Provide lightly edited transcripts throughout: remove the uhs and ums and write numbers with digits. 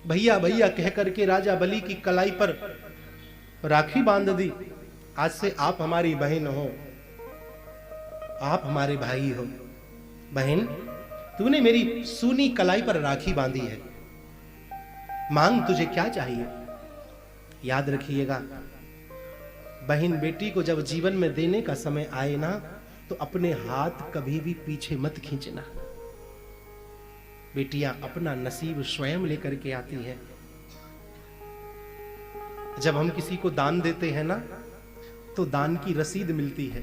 भैया भैया कह करके राजा बलि की कलाई पर राखी बांध दी। आज से आप हमारी बहन हो, आप हमारे भाई हो। बहन, तूने मेरी सूनी कलाई पर राखी बांधी है, मांग तुझे क्या चाहिए। याद रखिएगा, बहन बेटी को जब जीवन में देने का समय आए ना, तो अपने हाथ कभी भी पीछे मत खींचना। बेटियां अपना नसीब स्वयं लेकर के आती हैं। जब हम किसी को दान देते हैं ना, तो दान की रसीद मिलती है।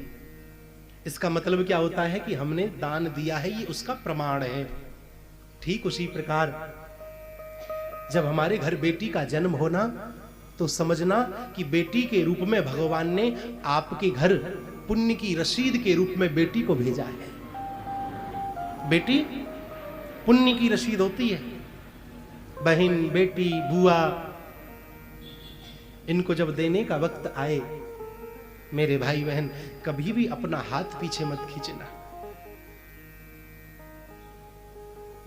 इसका मतलब क्या होता है कि हमने दान दिया है, ये उसका प्रमाण है। ठीक उसी प्रकार जब हमारे घर बेटी का जन्म होना, तो समझना कि बेटी के रूप में भगवान ने आपके घर पुण्य की रसीद के रूप में बेटी को भेजा है। बेटी पुण्य की रसीद होती है। बहन, बेटी, बुआ, इनको जब देने का वक्त आए, मेरे भाई बहन, कभी भी अपना हाथ पीछे मत खींचना।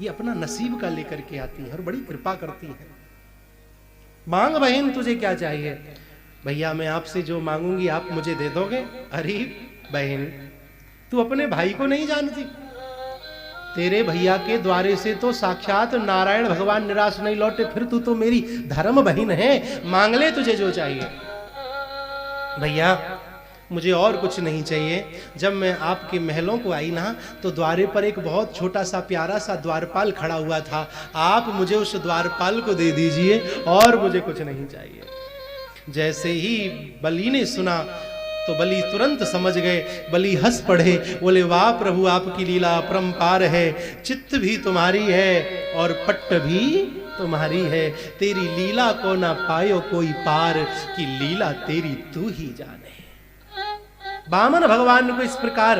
ये अपना नसीब का लेकर के आती है और बड़ी कृपा करती है। मांग बहन, तुझे क्या चाहिए। भैया, मैं आपसे जो मांगूंगी आप मुझे दे दोगे। अरे बहन, तू अपने भाई को नहीं जानती। तेरे भैया के द्वारे से तो साक्षात नारायण भगवान निराश नहीं लौटे, फिर तू तो मेरी धर्म बहन है। मांग ले तुझे जो चाहिए। भैया, मुझे और कुछ नहीं चाहिए। जब मैं आपके महलों को आई ना, तो द्वारे पर एक बहुत छोटा सा प्यारा सा द्वारपाल खड़ा हुआ था। आप मुझे उस द्वारपाल को दे दीजिए और मुझे कुछ नहीं चाहिए। जैसे ही बलि ने सुना, तो बलि तुरंत समझ गए। बलि हंस पड़े, बोले वाह प्रभु, आपकी लीला अपरंपार है। चित्त भी तुम्हारी है और पट्ट भी तुम्हारी है। तेरी लीला को ना पायो कोई पार, की लीला तेरी तू ही जाने। वामन भगवान को इस प्रकार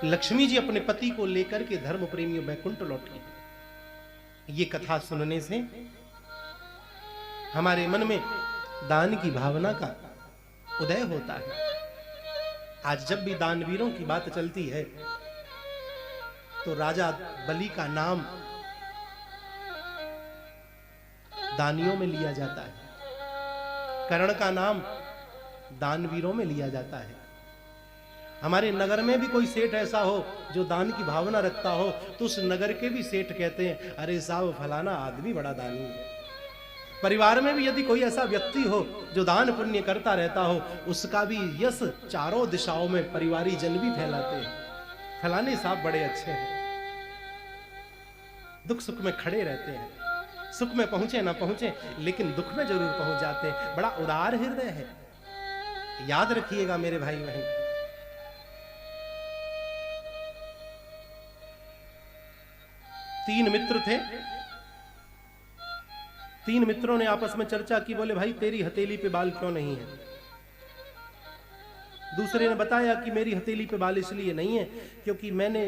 लक्ष्मी जी अपने पति को लेकर के धर्म प्रेमियों बैकुंठ लौटी। ये कथा सुनने से हमारे मन में दान की भावना का उदय होता है। आज जब भी दानवीरों की बात चलती है, तो राजा बलि का नाम दानियों में लिया जाता है, कर्ण का नाम दानवीरों में लिया जाता है। हमारे नगर में भी कोई सेठ ऐसा हो जो दान की भावना रखता हो, तो उस नगर के भी सेठ कहते हैं, अरे साहब फलाना आदमी बड़ा दानी है। परिवार में भी यदि कोई ऐसा व्यक्ति हो जो दान पुण्य करता रहता हो, उसका भी यश चारों दिशाओं में परिवारी जन भी फैलाते हैं। फलाने साहब बड़े अच्छे हैं, दुख सुख में खड़े रहते हैं। सुख में पहुंचे ना पहुंचे, लेकिन दुख में जरूर पहुंच जाते हैं। बड़ा उदार हृदय है। याद रखिएगा मेरे भाई बहन, तीन मित्र थे। तीन मित्रों ने आपस में चर्चा की। बोले भाई, तेरी हथेली पे बाल क्यों नहीं है। दूसरे ने बताया कि मेरी हथेली पे बाल इसलिए नहीं है क्योंकि मैंने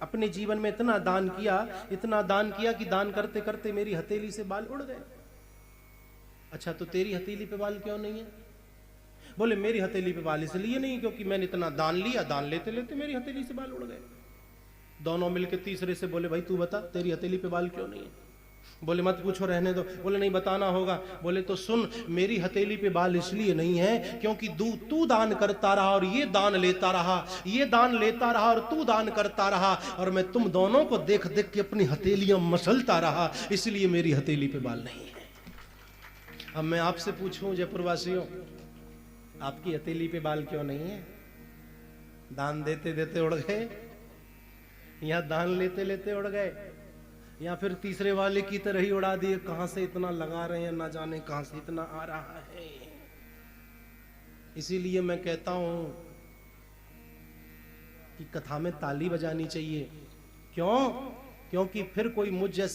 अपने जीवन में इतना दान किया कि दान करते करते मेरी हथेली से बाल उड़ गए। अच्छा, तो तेरी हथेली पे बाल क्यों नहीं है। बोले मेरी हथेली पे बाल इसलिए नहीं क्योंकि मैंने इतना दान लिया, दान लेते लेते मेरी हथेली से बाल उड़ गए। दोनों मिलकर तीसरे से बोले भाई तू बता, तेरी हथेली पे बाल क्यों नहीं है। बोले मत पूछो, रहने दो। बोले नहीं, बताना होगा। बोले तो सुन, मेरी हथेली पे बाल इसलिए नहीं है क्योंकि तू दान करता रहा और ये दान लेता रहा, ये दान लेता रहा और तू दान करता रहा, और मैं तुम दोनों को देख देख के अपनी हथेलियां मसलता रहा, इसलिए मेरी हथेली पे बाल नहीं है। अब मैं आपसे पूछूं जयपुर वासियों, आपकी हथेली पे बाल क्यों नहीं है। दान देते देते उड़ गए, या दान लेते लेते उड़ गए, या फिर तीसरे वाले की तरह ही उड़ा दिए। कहां से इतना लगा रहे हैं, ना जाने कहां से इतना आ रहा है। इसीलिए मैं कहता हूं कि कथा में ताली बजानी चाहिए। क्यों? क्योंकि फिर कोई मुझ जैसा